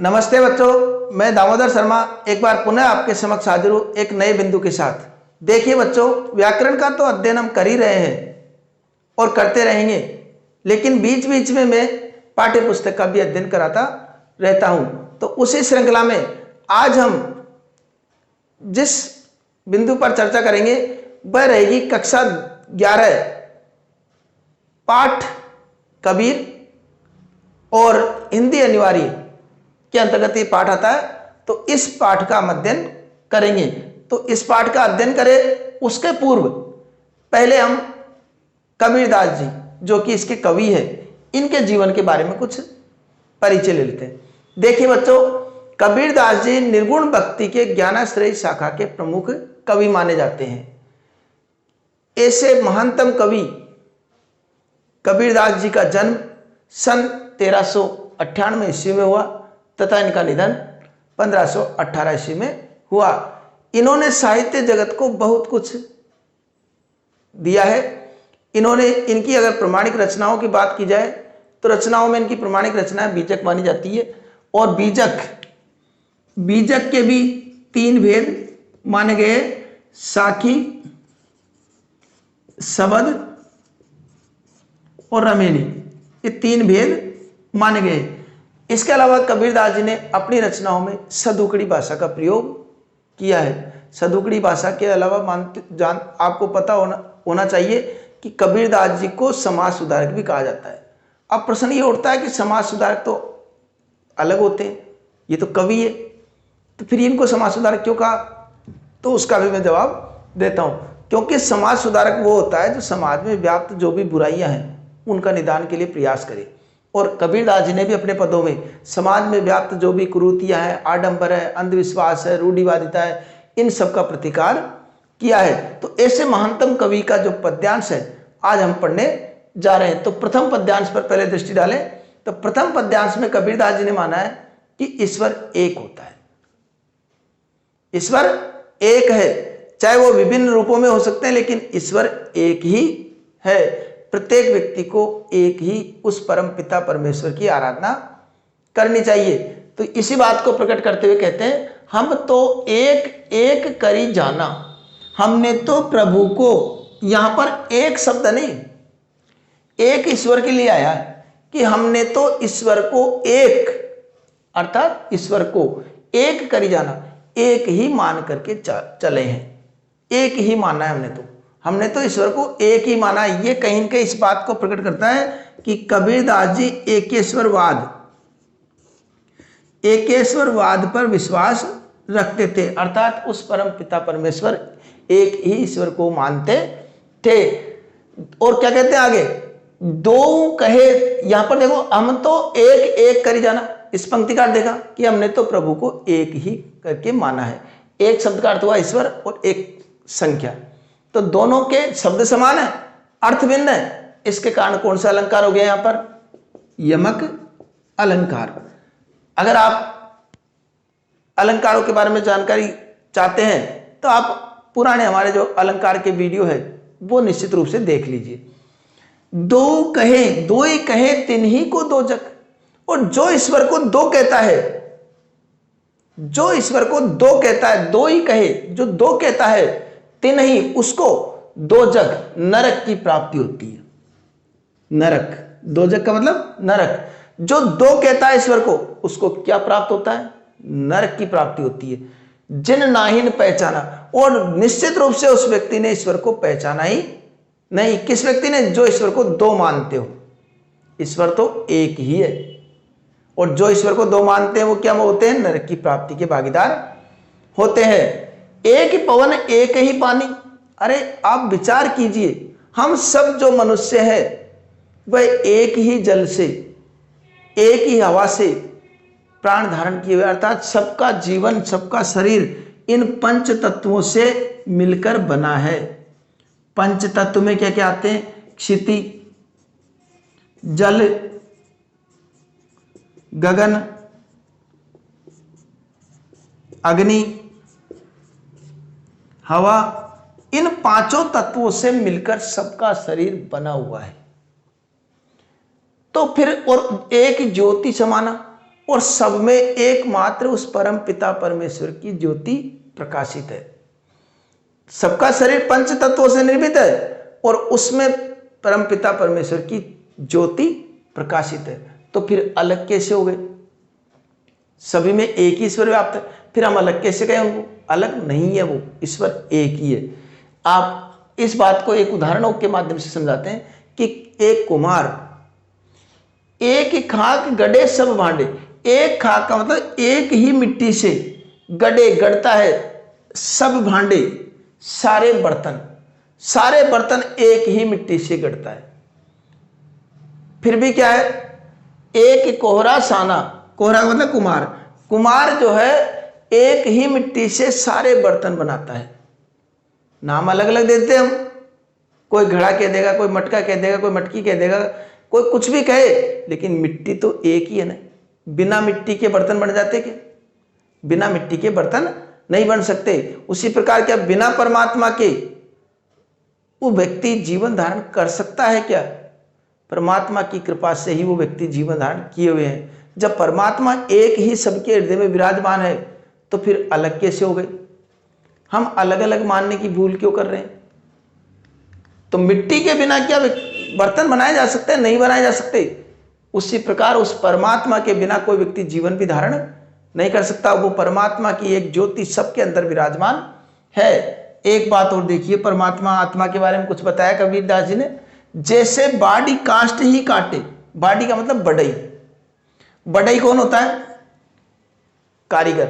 नमस्ते बच्चों, मैं दामोदर शर्मा एक बार पुनः आपके समक्ष हाजिर हूँ एक नए बिंदु के साथ। देखिए बच्चों, व्याकरण का तो अध्ययन हम कर ही रहे हैं और करते रहेंगे, लेकिन बीच बीच में मैं पाठ्य पुस्तक का भी अध्ययन कराता रहता हूँ। तो उसी श्रृंखला में आज हम जिस बिंदु पर चर्चा करेंगे वह रहेगी कक्षा 11 पाठ कबीर और हिंदी अनिवार्य के अंतर्गत ये पाठ आता है। तो इस पाठ का हम अध्ययन करेंगे। तो इस पाठ का अध्ययन करें उसके पूर्व पहले हम कबीरदास जी, जो कि इसके कवि है, इनके जीवन के बारे में कुछ परिचय ले लेते हैं। देखिए बच्चों, कबीरदास जी निर्गुण भक्ति के ज्ञानाश्रयी शाखा के प्रमुख कवि माने जाते हैं। ऐसे महानतम कवि कबीरदास जी का जन्म सन 1398 ईस्वी में हुआ तथा इनका निधन 1518 ईस्वी में हुआ। इन्होंने साहित्य जगत को बहुत कुछ दिया है। इनकी अगर प्रमाणिक रचनाओं की बात की जाए तो रचनाओं में इनकी प्रमाणिक रचनाएं बीजक मानी जाती है। और बीजक के भी 3 भेद माने गए, साखी, शबद और रमेली, ये 3 भेद माने गए। इसके अलावा कबीरदास जी ने अपनी रचनाओं में सदुकड़ी भाषा का प्रयोग किया है। सदुकड़ी भाषा के अलावा आपको पता होना चाहिए कि कबीरदास जी को समाज सुधारक भी कहा जाता है। अब प्रश्न ये उठता है कि समाज सुधारक तो अलग होते हैं, ये तो कवि है, तो फिर इनको समाज सुधारक क्यों कहा? तो उसका भी मैं जवाब देता हूं। क्योंकि समाज सुधारक वो होता है जो समाज में व्याप्त जो भी बुराइयां हैं उनका निदान के लिए प्रयास करे। और कबीरदास जी ने भी अपने पदों में समाज में व्याप्त जो भी कुरीतियां हैं, आडंबर है, अंधविश्वास है, रूढ़िवादिता है, इन सब का प्रतिकार किया है। तो ऐसे महानतम कवि का जो पद्यांश है आज हम पढ़ने जा रहे हैं। तो प्रथम पद्यांश पर पहले दृष्टि डालें तो प्रथम पद्यांश में कबीरदास जी ने माना है कि ईश्वर एक होता है। ईश्वर एक है, चाहे वो विभिन्न रूपों में हो सकते हैं, लेकिन ईश्वर एक ही है। प्रत्येक व्यक्ति को एक ही उस परम पिता परमेश्वर की आराधना करनी चाहिए। तो इसी बात को प्रकट करते हुए कहते हैं, हम तो एक एक करी जाना, हमने तो प्रभु को, यहां पर एक शब्द नहीं, एक ईश्वर के लिए आया है कि हमने तो ईश्वर को एक, अर्थात ईश्वर को एक करी जाना, एक ही मान करके चले हैं। एक ही माना है हमने तो ईश्वर को एक ही माना है। ये कहीं न कहीं इस बात को प्रकट करता है कि कबीरदास जी एकेश्वरवाद पर विश्वास रखते थे, अर्थात उस परम पिता परमेश्वर एक ही ईश्वर को मानते थे। और क्या कहते हैं आगे, दो कहे, यहां पर देखो, हम तो एक एक करी जाना, इस पंक्ति का अर्थ देखा कि हमने तो प्रभु को एक ही करके माना है। एक शब्द का अर्थ हुआ ईश्वर और एक संख्या, तो दोनों के शब्द समान है, अर्थ भिन्न है। इसके कारण कौन सा अलंकार हो गया यहां पर? यमक अलंकार। अगर आप अलंकारों के बारे में जानकारी चाहते हैं तो आप पुराने हमारे जो अलंकार के वीडियो है वो निश्चित रूप से देख लीजिए। दो कहे, दो ही कहे तिन्ही को दो जग, और जो ईश्वर को दो कहता है, जो ईश्वर को दो कहता है, दो ही कहे, जो दो कहता है, तिन्ही, उसको दो जग नरक की प्राप्ति होती है। नरक, दो जग का मतलब नरक। जो दो कहता है ईश्वर को, उसको क्या प्राप्त होता है? नरक की प्राप्ति होती है। जिन नाहिन पहचाना, और निश्चित रूप से उस व्यक्ति ने ईश्वर को पहचाना ही नहीं। किस व्यक्ति ने? जो ईश्वर को दो मानते हो। ईश्वर तो एक ही है, और जो ईश्वर को दो मानते हैं वो क्या होते हैं? नरक की प्राप्ति के भागीदार होते हैं। एक ही पवन एक ही पानी, अरे आप विचार कीजिए, हम सब जो मनुष्य है वह एक ही जल से, एक ही हवा से प्राण धारण किए हुए, अर्थात सबका जीवन, सबका शरीर इन पंच तत्वों से मिलकर बना है। पंच तत्व में क्या क्या आते हैं? क्षिति, जल, गगन, अग्नि, हवा, इन पांचों तत्वों से मिलकर सबका शरीर बना हुआ है। तो फिर और एक ज्योति समाना, और सब में एकमात्र उस परम पिता परमेश्वर की ज्योति प्रकाशित है। सबका शरीर पंच तत्वों से निर्मित है और उसमें परम पिता परमेश्वर की ज्योति प्रकाशित है। तो फिर अलग कैसे हो गए? सभी में एक ही ईश्वर व्याप्त है, फिर हम अलग कैसे कहें उनको? अलग नहीं है, वो ईश्वर एक ही है। आप इस बात को एक उदाहरणों के माध्यम से समझाते हैं कि एक कुम्हार एक खाक गढ़े सब भांडे। एक खाक का मतलब एक ही मिट्टी से गढ़े गढ़ता है सब भांडे, सारे बर्तन एक ही मिट्टी से गढ़ता है। फिर भी क्या है, एक कोहरा साना, कोहरा मतलब कुम्हार जो है एक ही मिट्टी से सारे बर्तन बनाता है। नाम अलग अलग देते हम, कोई घड़ा कह देगा, कोई मटका कह देगा, कोई मटकी कह देगा, कोई कुछ भी कहे, लेकिन मिट्टी तो एक ही है ना। बिना मिट्टी के बर्तन बन जाते क्या? बिना मिट्टी के बर्तन नहीं बन सकते। उसी प्रकार क्या बिना परमात्मा के वो व्यक्ति जीवन धारण कर सकता है क्या? परमात्मा की कृपा से ही वो व्यक्ति जीवन धारण किए हुए हैं। जब परमात्मा एक ही सबके हृदय में विराजमान है तो फिर अलग कैसे हो गए? हम अलग अलग मानने की भूल क्यों कर रहे हैं? तो मिट्टी के बिना क्या बर्तन बनाए जा सकते हैं? नहीं बनाए जा सकते। उसी प्रकार उस परमात्मा के बिना कोई व्यक्ति जीवन भी धारण नहीं कर सकता। वो परमात्मा की एक ज्योति सबके अंदर विराजमान है। एक बात और देखिए, परमात्मा आत्मा के बारे में कुछ बताया कबीर दास जी ने। जैसे बाड़ी काष्ठ ही काटे, बाड़ी का मतलब बढ़ई। बढ़ई कौन होता है? कारीगर,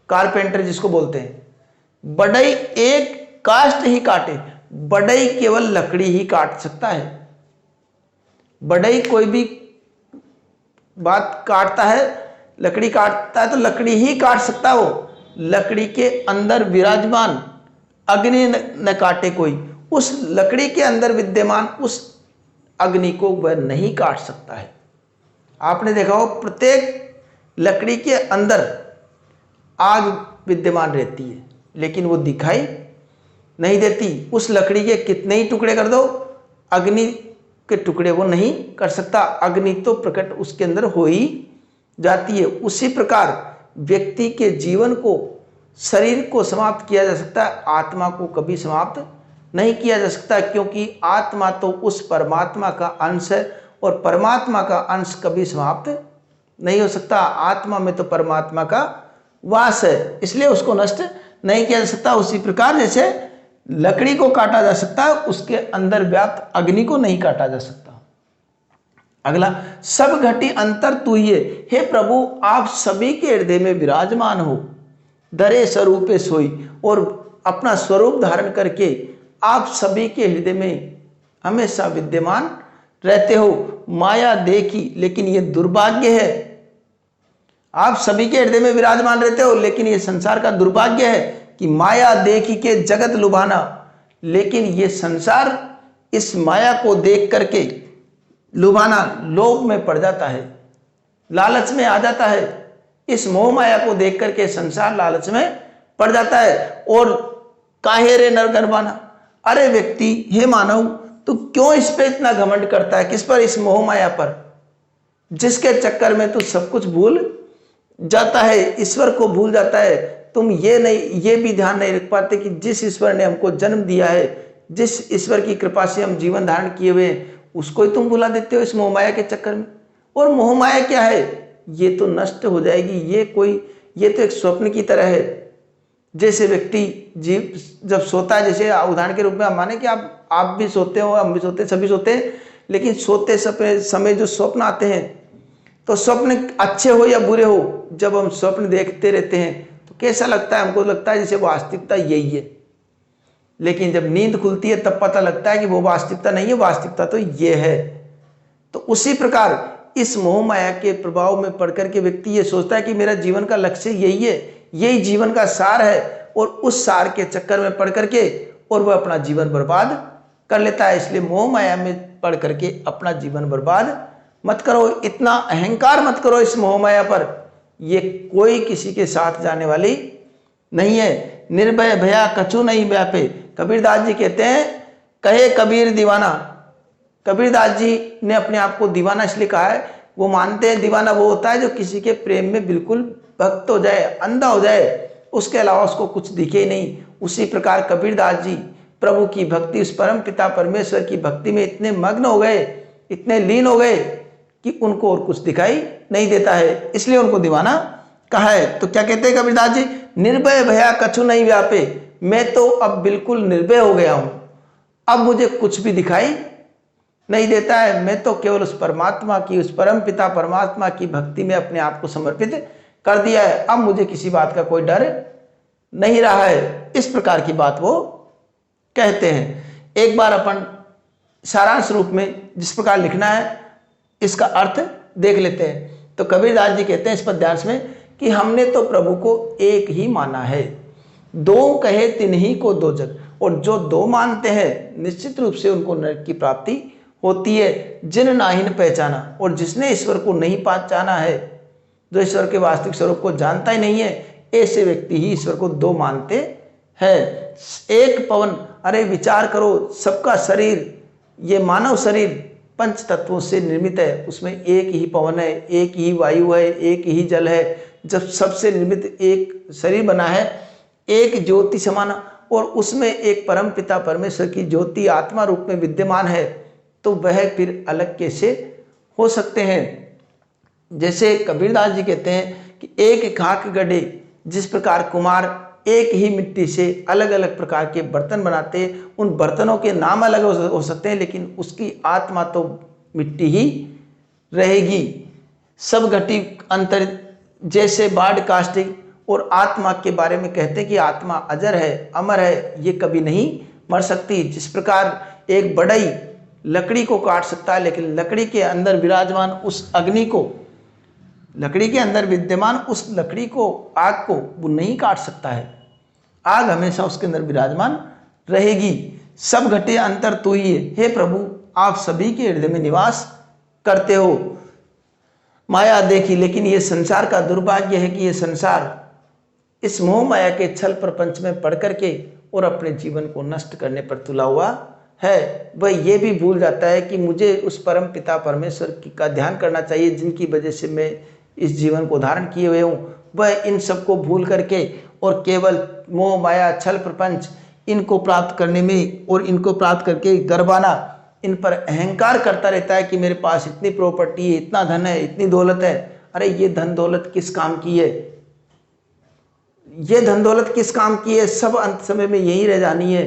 कारपेंटर जिसको बोलते हैं। बढ़ई एक काष्ठ ही काटे, बढ़ई केवल लकड़ी ही काट सकता है। बढ़ई कोई भी बात काटता है, लकड़ी काटता है तो लकड़ी ही काट सकता है। वो लकड़ी के अंदर विराजमान अग्नि न काटे कोई, उस लकड़ी के अंदर विद्यमान उस अग्नि को वह नहीं काट सकता है। आपने देखा हो प्रत्येक लकड़ी के अंदर आग विद्यमान रहती है, लेकिन वो दिखाई नहीं देती। उस लकड़ी के कितने ही टुकड़े कर दो, अग्नि के टुकड़े वो नहीं कर सकता। अग्नि तो प्रकट उसके अंदर हो ही जाती है। उसी प्रकार व्यक्ति के जीवन को, शरीर को समाप्त किया जा सकता है, आत्मा को कभी समाप्त नहीं किया जा सकता, क्योंकि आत्मा तो उस परमात्मा का अंश है और परमात्मा का अंश कभी समाप्त नहीं हो सकता। आत्मा में तो परमात्मा का वास है, इसलिए उसको नष्ट नहीं किया जा सकता। उसी प्रकार जैसे लकड़ी को काटा जा सकता है, उसके अंदर व्याप्त अग्नि को नहीं काटा जा सकता। अगला, सब घटी अंतर तू ही है। हे प्रभु, आप सभी के हृदय में विराजमान हो, धरे स्वरूपे सोई, और अपना स्वरूप धारण करके आप सभी के हृदय में हमेशा विद्यमान रहते हो। माया देखी, लेकिन ये दुर्भाग्य है। आप सभी के हृदय में विराजमान रहते हो, लेकिन ये संसार का दुर्भाग्य है कि माया देखी के जगत लुभाना। लेकिन ये संसार इस माया को देख करके लुभाना, लोभ में पड़ जाता है, लालच में आ जाता है। इस मोह माया को देख करके संसार लालच में पड़ जाता है। और काहे रे नर गर्भाना, अरे व्यक्ति, हे मानव, तू क्यों इस पे इतना घमंड करता है? किस पर? इस मोह माया पर, जिसके चक्कर में तू सब कुछ भूल जाता है, ईश्वर को भूल जाता है। तुम ये भी ध्यान नहीं रख पाते कि जिस ईश्वर ने हमको जन्म दिया है, जिस ईश्वर की कृपा से हम जीवन धारण किए हुए हैं, उसको ही तुम भुला देते हो इस मोह माया के चक्कर में। और मोह माया क्या है? ये तो नष्ट हो जाएगी। ये तो एक स्वप्न की तरह है। जैसे व्यक्ति जीव जब सोता है, जैसे उदाहरण के रूप में हम माने कि आप भी सोते हो, हम भी सोते हैं, सभी सोते हैं, लेकिन सोते समय जो स्वप्न आते हैं, तो स्वप्न अच्छे हो या बुरे हो, जब हम स्वप्न देखते रहते हैं तो कैसा लगता है? हमको लगता है जैसे वास्तविकता यही है। लेकिन जब नींद खुलती है तब पता लगता है कि वो वास्तविकता नहीं है, वास्तविकता तो ये है। तो उसी प्रकार इस मोह माया के प्रभाव में पड़कर के व्यक्ति ये सोचता है कि मेरा जीवन का लक्ष्य यही है, यही जीवन का सार है, और उस सार के चक्कर में पड़ करके और वह अपना जीवन बर्बाद कर लेता है। इसलिए मोह माया में पड़ करके अपना जीवन बर्बाद मत करो, इतना अहंकार मत करो इस मोह माया पर। ये कोई किसी के साथ जाने वाली नहीं है। निर्भय भया कछु नहीं व्यापे, कबीरदास जी कहते हैं, कहे कबीर दीवाना। कबीरदास जी ने अपने आप को दीवाना इसलिए कहा है वो मानते हैं दीवाना वो होता है जो किसी के प्रेम में बिल्कुल भक्त हो जाए, अंधा हो जाए, उसके अलावा उसको कुछ दिखे ही नहीं। उसी प्रकार कबीरदास जी प्रभु की भक्ति, उस परम पिता परमेश्वर की भक्ति में इतने मग्न हो गए, इतने लीन हो गए कि उनको और कुछ दिखाई नहीं देता है, इसलिए उनको दीवाना कहा है। तो क्या कहते हैं कबीरदास जी, निर्भय भया कछु नहीं व्यापे, मैं तो अब बिल्कुल निर्भय हो गया हूं, अब मुझे कुछ भी दिखाई नहीं देता है। मैं तो केवल उस परमात्मा की, उस परम पिता परमात्मा की भक्ति में अपने आप को समर्पित कर दिया है, अब मुझे किसी बात का कोई डर नहीं रहा है। इस प्रकार की बात वो कहते हैं। एक बार अपन सारांश रूप में जिस प्रकार लिखना है इसका अर्थ देख लेते हैं। तो कबीरदास जी कहते हैं इस पद्यांश में कि हमने तो प्रभु को एक ही माना है, दो कहे तिन्हीं को दो जग, और जो दो मानते हैं निश्चित रूप से उनको नरक की प्राप्ति होती है। जिन नाहिन पहचाना, और जिसने ईश्वर को नहीं पहचाना है, जो ईश्वर के वास्तविक स्वरूप को जानता ही नहीं है, ऐसे व्यक्ति ही ईश्वर को दो मानते हैं। एक पवन, अरे विचार करो, सबका शरीर, ये मानव शरीर पंच तत्वों से निर्मित है, उसमें एक ही पवन है, एक ही वायु है, एक ही जल है। जब सबसे निर्मित एक शरीर बना है, एक ज्योति समान, और उसमें एक परम पिता परमेश्वर की ज्योति आत्मा रूप में विद्यमान है, तो वह फिर अलग कैसे हो सकते हैं। जैसे कबीरदास जी कहते हैं कि एक खाक गढ़े, जिस प्रकार कुम्हार एक ही मिट्टी से अलग अलग प्रकार के बर्तन बनाते, उन बर्तनों के नाम अलग हो सकते हैं, लेकिन उसकी आत्मा तो मिट्टी ही रहेगी। सब घटी अंतर, जैसे बाढ़ काष्टिक, और आत्मा के बारे में कहते हैं कि आत्मा अजर है, अमर है, ये कभी नहीं मर सकती। जिस प्रकार एक बढ़ई लकड़ी को काट सकता है, लेकिन लकड़ी के अंदर विराजमान उस अग्नि को, लकड़ी के अंदर विद्यमान उस लकड़ी को, आग को वो नहीं काट सकता है। आग हमेशा उसके अंदर विराजमान रहेगी। सब घटे अंतर तू ही है, हे प्रभु आप सभी के हृदय में निवास करते हो। माया देखी, लेकिन ये संसार का दुर्भाग्य है कि ये संसार इस मोह माया के छल प्रपंच में पड़ करके और अपने जीवन को नष्ट करने पर तुला हुआ है। वह ये भी भूल जाता है कि मुझे उस परम पिता परमेश्वर का ध्यान करना चाहिए, जिनकी वजह से मैं इस जीवन को धारण किए हुए हूँ। वह इन सब को भूल करके और केवल मोह माया छल प्रपंच इनको प्राप्त करने में और इनको प्राप्त करके गर्वाना, इन पर अहंकार करता रहता है कि मेरे पास इतनी प्रॉपर्टी है, इतना धन है, इतनी दौलत है। अरे ये धन दौलत किस काम की है, ये धन दौलत किस काम की है, सब अंत समय में यही रह जानी है।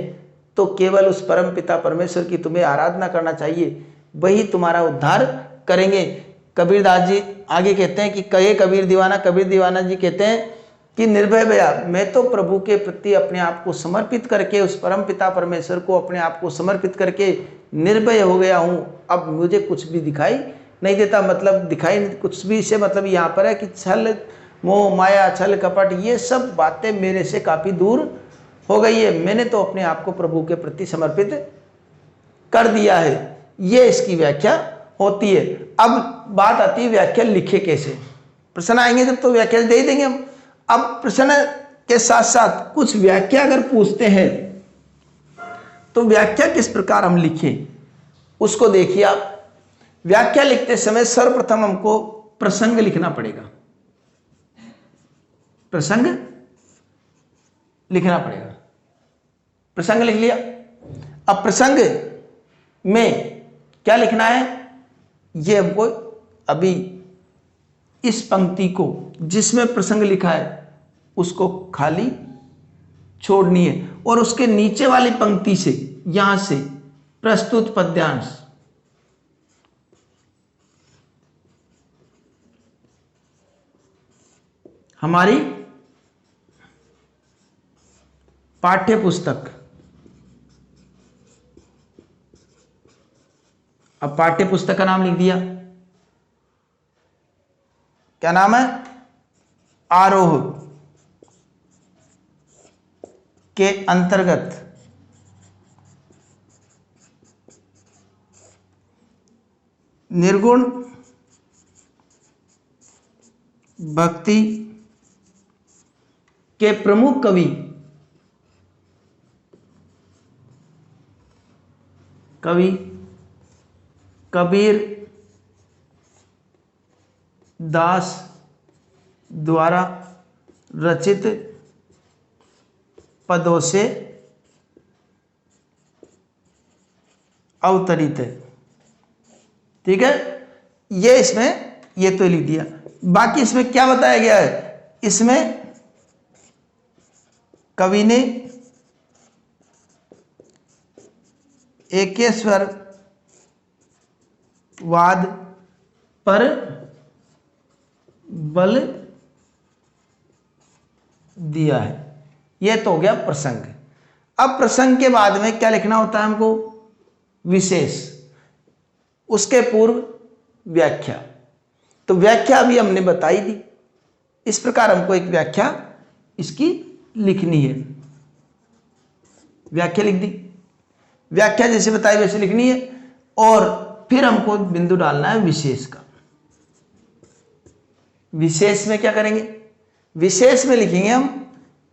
तो केवल उस परम पिता परमेश्वर की तुम्हें आराधना करना चाहिए, वही तुम्हारा उद्धार करेंगे। कबीरदास जी आगे कहते हैं कि कहे कबीर दीवाना, कबीर दीवाना जी कहते हैं कि निर्भय भया, मैं तो प्रभु के प्रति अपने आप को समर्पित करके, उस परम पिता परमेश्वर को अपने आप को समर्पित करके निर्भय हो गया हूँ, अब मुझे कुछ भी दिखाई नहीं देता। मतलब दिखाई कुछ भी से मतलब यहाँ पर है कि छल मोह माया छल कपट ये सब बातें मेरे से काफ़ी दूर हो गई है, मैंने तो अपने आप को प्रभु के प्रति समर्पित कर दिया है। ये इसकी व्याख्या होती है। अब बात आती है व्याख्या लिखे कैसे। प्रश्न आएंगे जब तो व्याख्या दे ही देंगे हम। अब प्रश्न के साथ साथ कुछ व्याख्या अगर पूछते हैं तो व्याख्या किस प्रकार हम लिखें उसको देखिए आप। व्याख्या लिखते समय सर्वप्रथम हमको प्रसंग लिखना पड़ेगा, प्रसंग लिखना पड़ेगा। प्रसंग लिख लिया। अब प्रसंग में क्या लिखना है, ये हमको अभी इस पंक्ति को जिसमें प्रसंग लिखा है उसको खाली छोड़नी है और उसके नीचे वाली पंक्ति से यहां से प्रस्तुत पद्यांश हमारी पाठ्य पुस्तक, अब पाठ्य पुस्तक का नाम लिख दिया, क्या नाम है, आरोह के अंतर्गत निर्गुण भक्ति के प्रमुख कवि कबीर दास द्वारा रचित पदों से अवतरित है। ठीक है, ये इसमें ये तो लिख दिया। बाकी इसमें क्या बताया गया है, इसमें कवि ने एकेश्वरवाद पर बल दिया है। यह तो हो गया प्रसंग। अब प्रसंग के बाद में क्या लिखना होता है हमको, विशेष, उसके पूर्व व्याख्या। तो व्याख्या अभी हमने बताई दी, इस प्रकार हमको एक व्याख्या इसकी लिखनी है। व्याख्या लिख दी, व्याख्या जैसे बताई वैसे लिखनी है, और फिर हमको बिंदु डालना है विशेष का। विशेष में क्या करेंगे, विशेष में लिखेंगे हम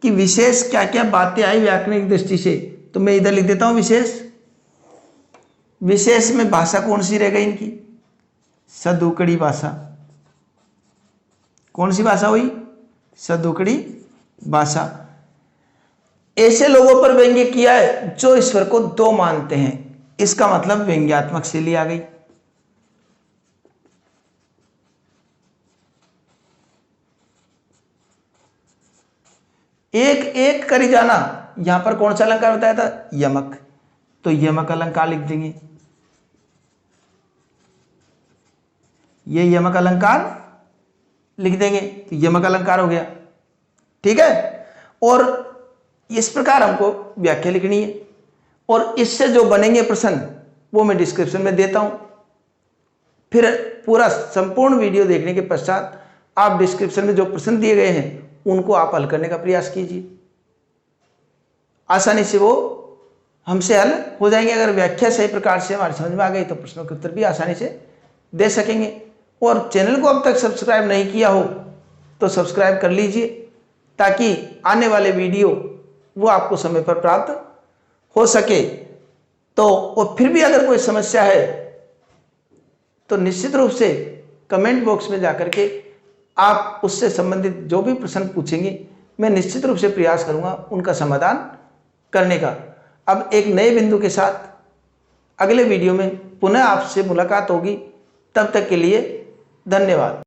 कि विशेष क्या क्या बातें आई व्याकरणिक दृष्टि से। तो मैं इधर लिख देता हूं विशेष। विशेष में भाषा कौन सी रह गई इनकी, सदुकड़ी भाषा। कौन सी भाषा हुई, सदुकड़ी भाषा। ऐसे लोगों पर व्यंग्य किया है जो ईश्वर को दो मानते हैं, इसका मतलब व्यंग्यात्मक शैली आ गई। एक एक करी जाना, यहां पर कौन सा अलंकार बताया था, यमक। तो यमक अलंकार लिख देंगे, ये यमक अलंकार लिख देंगे, तो यमक अलंकार हो गया। ठीक है, और इस प्रकार हमको व्याख्या लिखनी है, और इससे जो बनेंगे प्रश्न वो मैं डिस्क्रिप्शन में देता हूं। फिर पूरा संपूर्ण वीडियो देखने के पश्चात आप डिस्क्रिप्शन में जो प्रश्न दिए गए हैं उनको आप हल करने का प्रयास कीजिए, आसानी से वो हमसे हल हो जाएंगे। अगर व्याख्या सही प्रकार से हमारी समझ में आ गई तो प्रश्नों के उत्तर भी आसानी से दे सकेंगे। और चैनल को अब तक सब्सक्राइब नहीं किया हो तो सब्सक्राइब कर लीजिए, ताकि आने वाले वीडियो वो आपको समय पर प्राप्त हो सके। तो और फिर भी अगर कोई समस्या है तो निश्चित रूप से कमेंट बॉक्स में जाकर के आप उससे संबंधित जो भी प्रश्न पूछेंगे मैं निश्चित रूप से प्रयास करूंगा उनका समाधान करने का। अब एक नए बिंदु के साथ अगले वीडियो में पुनः आपसे मुलाकात होगी, तब तक के लिए धन्यवाद।